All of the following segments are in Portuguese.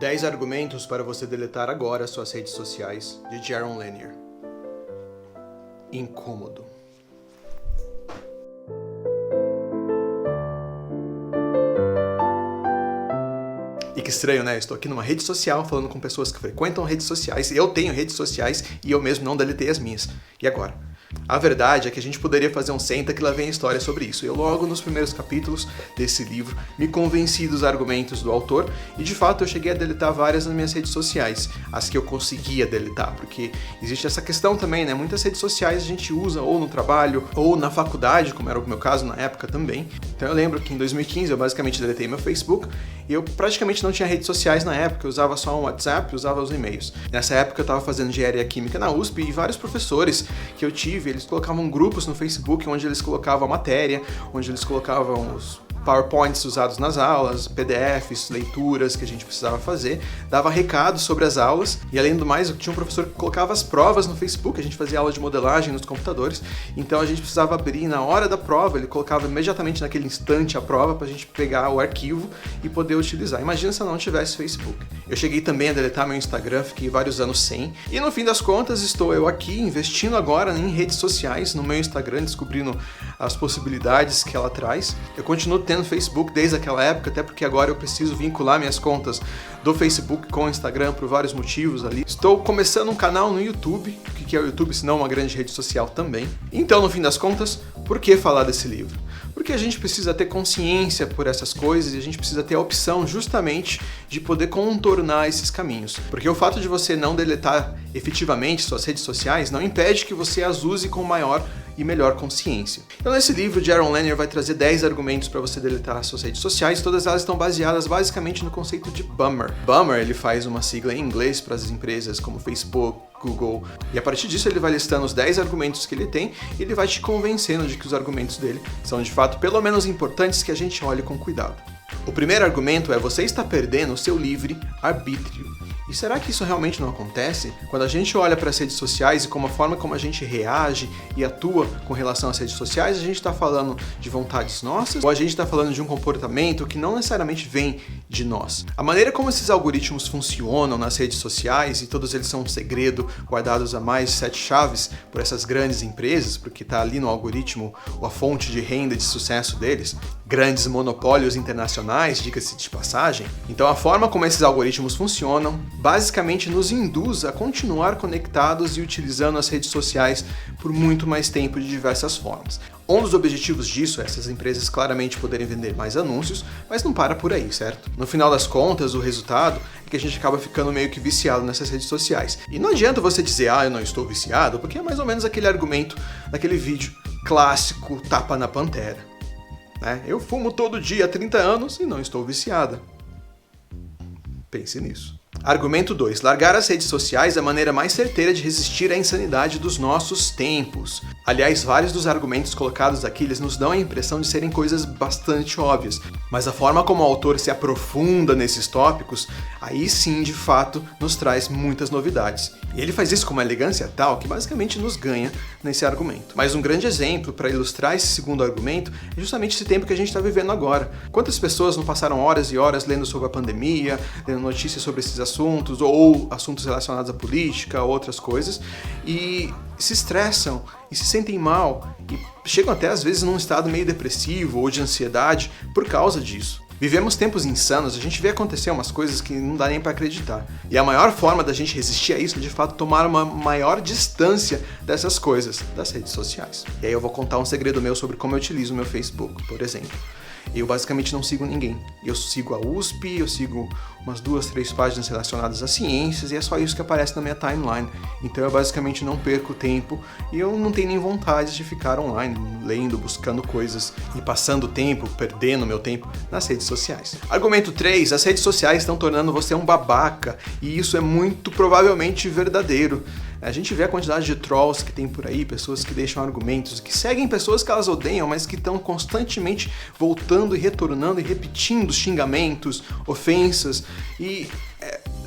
10 argumentos para você deletar agora suas redes sociais, de Jaron Lanier. Incômodo. E que estranho, né? Eu estou aqui numa rede social falando com pessoas que frequentam redes sociais. Eu tenho redes sociais e eu mesmo não deletei as minhas. E agora? A verdade é que a gente poderia fazer um senta que lá vem a história sobre isso. Eu logo nos primeiros capítulos desse livro me convenci dos argumentos do autor e de fato eu cheguei a deletar várias nas minhas redes sociais, as que eu conseguia deletar, porque existe essa questão também, né? Muitas redes sociais a gente usa ou no trabalho ou na faculdade, como era o meu caso na época também. Então eu lembro que em 2015 eu basicamente deletei meu Facebook e eu praticamente não tinha redes sociais na época, eu usava só um WhatsApp, usava os e-mails. Nessa época eu estava fazendo engenharia química na USP e vários professores que eu tive, eles colocavam grupos no Facebook onde eles colocavam a matéria, onde eles colocavam os PowerPoints usados nas aulas, PDFs, leituras que a gente precisava fazer, dava recados sobre as aulas e além do mais, tinha um professor que colocava as provas no Facebook, a gente fazia aula de modelagem nos computadores, então a gente precisava abrir na hora da prova, ele colocava imediatamente naquele instante a prova pra gente pegar o arquivo e poder utilizar. Imagina se eu não tivesse Facebook. Eu cheguei também a deletar meu Instagram, fiquei vários anos sem, e no fim das contas estou eu aqui investindo agora em redes sociais, no meu Instagram, descobrindo as possibilidades que ela traz. Eu continuo tendo Facebook desde aquela época, até porque agora eu preciso vincular minhas contas do Facebook com o Instagram por vários motivos ali. Estou começando um canal no YouTube, o que é o YouTube, se não uma grande rede social também. Então, no fim das contas, por que falar desse livro? Porque a gente precisa ter consciência por essas coisas e a gente precisa ter a opção justamente de poder contornar esses caminhos. Porque o fato de você não deletar efetivamente suas redes sociais não impede que você as use com maior e melhor consciência. Então nesse livro, Jaron Lanier vai trazer 10 argumentos para você deletar suas redes sociais, todas elas estão baseadas basicamente no conceito de Bummer. Bummer, ele faz uma sigla em inglês para as empresas como Facebook, Google, e a partir disso ele vai listando os 10 argumentos que ele tem e ele vai te convencendo de que os argumentos dele são de fato pelo menos importantes que a gente olhe com cuidado. O primeiro argumento é: você está perdendo o seu livre arbítrio. E será que isso realmente não acontece? Quando a gente olha para as redes sociais e como a forma como a gente reage e atua com relação às redes sociais, a gente está falando de vontades nossas ou a gente está falando de um comportamento que não necessariamente vem de nós? A maneira como esses algoritmos funcionam nas redes sociais, e todos eles são um segredo guardados a mais de 7 chaves por essas grandes empresas, porque está ali no algoritmo a fonte de renda e de sucesso deles, grandes monopólios internacionais, diga-se de passagem. Então a forma como esses algoritmos funcionam basicamente nos induz a continuar conectados e utilizando as redes sociais por muito mais tempo de diversas formas. Um dos objetivos disso é essas empresas claramente poderem vender mais anúncios, mas não para por aí, certo? No final das contas, o resultado é que a gente acaba ficando meio que viciado nessas redes sociais. E não adianta você dizer, eu não estou viciado, porque é mais ou menos aquele argumento daquele vídeo clássico tapa na pantera. Eu fumo todo dia há 30 anos e não estou viciada. Pense nisso. Argumento 2. Largar as redes sociais é a maneira mais certeira de resistir à insanidade dos nossos tempos. Aliás, vários dos argumentos colocados aqui, eles nos dão a impressão de serem coisas bastante óbvias, mas a forma como o autor se aprofunda nesses tópicos, aí sim, de fato, nos traz muitas novidades. E ele faz isso com uma elegância tal que basicamente nos ganha nesse argumento. Mas um grande exemplo para ilustrar esse segundo argumento é justamente esse tempo que a gente está vivendo agora. Quantas pessoas não passaram horas e horas lendo sobre a pandemia, lendo notícias sobre esses assuntos, ou assuntos relacionados à política, ou outras coisas, e se estressam e se sentem mal e chegam até às vezes num estado meio depressivo ou de ansiedade por causa disso. Vivemos tempos insanos, a gente vê acontecer umas coisas que não dá nem para acreditar. E a maior forma da gente resistir a isso é de fato tomar uma maior distância dessas coisas, das redes sociais. E aí eu vou contar um segredo meu sobre como eu utilizo o meu Facebook, por exemplo. Eu basicamente não sigo ninguém. Eu sigo a USP, eu sigo umas 2, 3 páginas relacionadas a ciências e é só isso que aparece na minha timeline. Então eu basicamente não perco tempo e eu não tenho nem vontade de ficar online, lendo, buscando coisas e passando tempo, perdendo meu tempo nas redes sociais. Argumento 3. As redes sociais estão tornando você um babaca e isso é muito provavelmente verdadeiro. A gente vê a quantidade de trolls que tem por aí, pessoas que deixam argumentos, que seguem pessoas que elas odeiam, mas que estão constantemente voltando e retornando e repetindo xingamentos, ofensas e...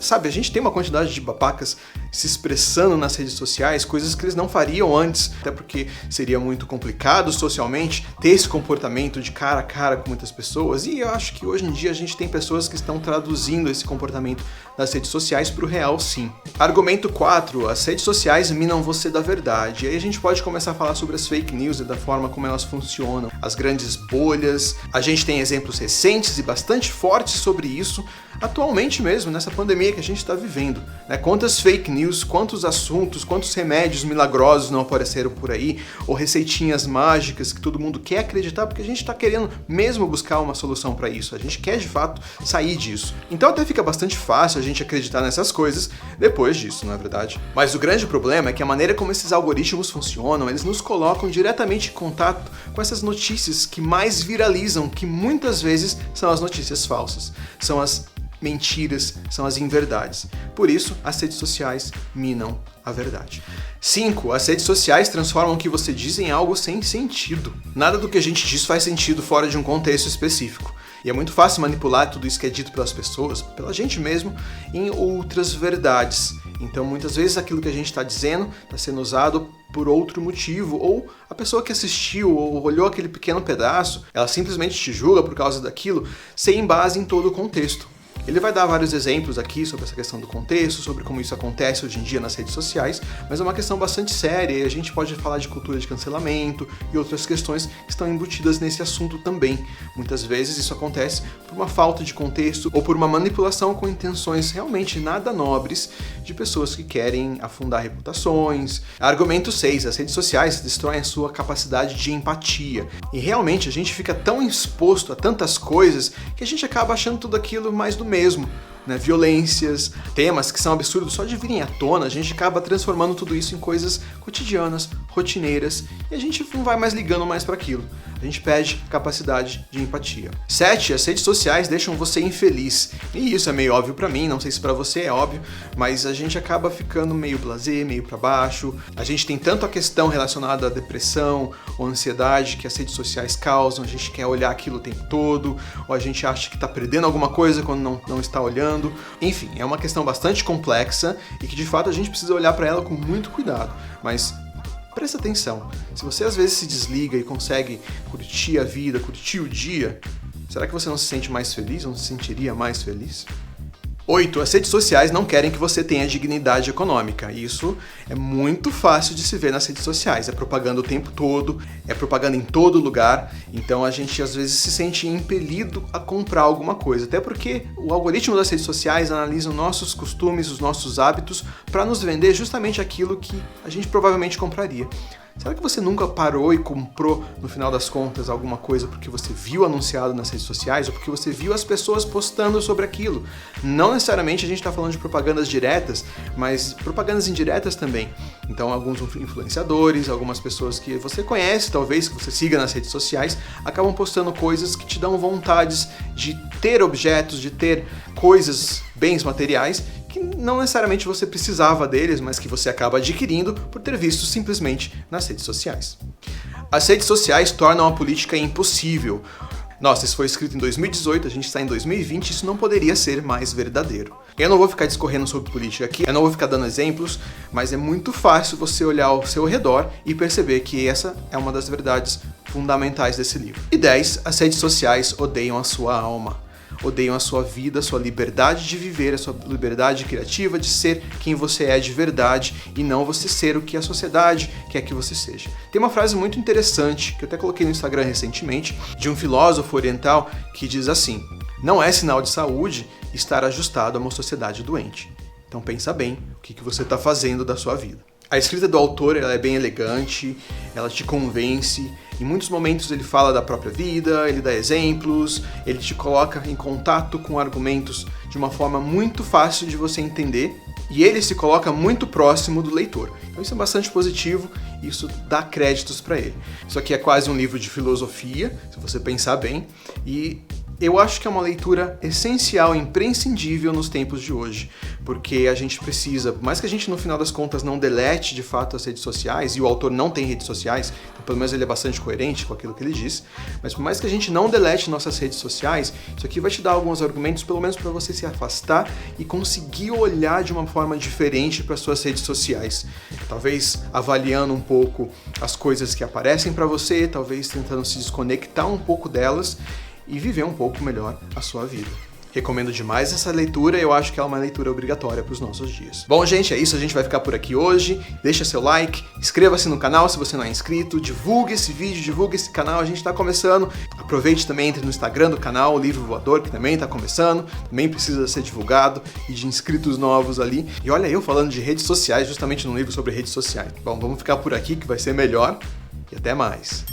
sabe, a gente tem uma quantidade de babacas se expressando nas redes sociais, coisas que eles não fariam antes, até porque seria muito complicado socialmente ter esse comportamento de cara a cara com muitas pessoas, e eu acho que hoje em dia a gente tem pessoas que estão traduzindo esse comportamento das redes sociais para o real, sim. Argumento 4, as redes sociais minam você da verdade. E aí a gente pode começar a falar sobre as fake news e da forma como elas funcionam, as grandes bolhas. A gente tem exemplos recentes e bastante fortes sobre isso, atualmente mesmo, nessa pandemia que a gente está vivendo. Né? Quantas fake news, quantos assuntos, quantos remédios milagrosos não apareceram por aí, ou receitinhas mágicas que todo mundo quer acreditar, porque a gente está querendo mesmo buscar uma solução para isso. A gente quer, de fato, sair disso. Então até fica bastante fácil a gente acreditar nessas coisas depois disso, não é verdade? Mas o grande problema é que a maneira como esses algoritmos funcionam, eles nos colocam diretamente em contato com essas notícias que mais viralizam, que muitas vezes são as notícias falsas, são as mentiras, são as inverdades. Por isso, as redes sociais minam a verdade. 5. As redes sociais transformam o que você diz em algo sem sentido. Nada do que a gente diz faz sentido fora de um contexto específico. E é muito fácil manipular tudo isso que é dito pelas pessoas, pela gente mesmo, em outras verdades. Então, muitas vezes, aquilo que a gente está dizendo está sendo usado por outro motivo, ou a pessoa que assistiu ou olhou aquele pequeno pedaço, ela simplesmente te julga por causa daquilo, sem base em todo o contexto. Ele vai dar vários exemplos aqui sobre essa questão do contexto, sobre como isso acontece hoje em dia nas redes sociais, mas é uma questão bastante séria e a gente pode falar de cultura de cancelamento e outras questões que estão embutidas nesse assunto também. Muitas vezes isso acontece por uma falta de contexto ou por uma manipulação com intenções realmente nada nobres de pessoas que querem afundar reputações. Argumento 6. As redes sociais destroem a sua capacidade de empatia. E realmente a gente fica tão exposto a tantas coisas que a gente acaba achando tudo aquilo mais do mesmo, né? Violências, temas que são absurdos só de virem à tona, a gente acaba transformando tudo isso em coisas cotidianas, rotineiras, e a gente não vai mais ligando mais para aquilo. A gente perde capacidade de empatia. 7. As redes sociais deixam você infeliz. E isso é meio óbvio para mim, não sei se para você é óbvio, mas a gente acaba ficando meio blasé, meio para baixo. A gente tem tanto a questão relacionada à depressão ou ansiedade que as redes sociais causam, a gente quer olhar aquilo o tempo todo, ou a gente acha que está perdendo alguma coisa quando não está olhando. Enfim, é uma questão bastante complexa e que de fato a gente precisa olhar para ela com muito cuidado. Mas presta atenção, se você às vezes se desliga e consegue curtir a vida, curtir o dia, será que você não se sente mais feliz? Não se sentiria mais feliz? 8. As redes sociais não querem que você tenha dignidade econômica. Isso é muito fácil de se ver nas redes sociais. É propaganda o tempo todo, é propaganda em todo lugar. Então a gente às vezes se sente impelido a comprar alguma coisa. Até porque o algoritmo das redes sociais analisa os nossos costumes, os nossos hábitos, para nos vender justamente aquilo que a gente provavelmente compraria. Será que você nunca parou e comprou, no final das contas, alguma coisa porque você viu anunciado nas redes sociais ou porque você viu as pessoas postando sobre aquilo? Não necessariamente a gente está falando de propagandas diretas, mas propagandas indiretas também. Então, alguns influenciadores, algumas pessoas que você conhece, talvez, que você siga nas redes sociais, acabam postando coisas que te dão vontades de ter objetos, de ter coisas, bens materiais, que não necessariamente você precisava deles, mas que você acaba adquirindo por ter visto simplesmente nas redes sociais. As redes sociais tornam a política impossível. Nossa, isso foi escrito em 2018, a gente está em 2020, isso não poderia ser mais verdadeiro. Eu não vou ficar discorrendo sobre política aqui, eu não vou ficar dando exemplos, mas é muito fácil você olhar ao seu redor e perceber que essa é uma das verdades fundamentais desse livro. E 10. As redes sociais odeiam a sua alma. Odeiam a sua vida, a sua liberdade de viver, a sua liberdade criativa de ser quem você é de verdade e não você ser o que a sociedade quer que você seja. Tem uma frase muito interessante, que eu até coloquei no Instagram recentemente, de um filósofo oriental que diz assim: não é sinal de saúde estar ajustado a uma sociedade doente. Então pensa bem o que você está fazendo da sua vida. A escrita do autor ela é bem elegante, ela te convence, em muitos momentos ele fala da própria vida, ele dá exemplos, ele te coloca em contato com argumentos de uma forma muito fácil de você entender e ele se coloca muito próximo do leitor. Então isso é bastante positivo e isso dá créditos para ele. Isso aqui é quase um livro de filosofia, se você pensar bem, e eu acho que é uma leitura essencial, imprescindível nos tempos de hoje, porque a gente precisa, por mais que a gente no final das contas não delete de fato as redes sociais, e o autor não tem redes sociais, então, pelo menos ele é bastante coerente com aquilo que ele diz, mas por mais que a gente não delete nossas redes sociais, isso aqui vai te dar alguns argumentos, pelo menos para você se afastar e conseguir olhar de uma forma diferente para suas redes sociais. Talvez avaliando um pouco as coisas que aparecem para você, talvez tentando se desconectar um pouco delas e viver um pouco melhor a sua vida. Recomendo demais essa leitura, eu acho que é uma leitura obrigatória para os nossos dias. Bom, gente, é isso, a gente vai ficar por aqui hoje. Deixa seu like, inscreva-se no canal se você não é inscrito, divulgue esse vídeo, divulgue esse canal, a gente está começando. Aproveite também, entre no Instagram do canal, o Livro Voador, que também está começando, também precisa ser divulgado, e de inscritos novos ali. E olha eu falando de redes sociais, justamente num livro sobre redes sociais. Bom, vamos ficar por aqui que vai ser melhor, e até mais.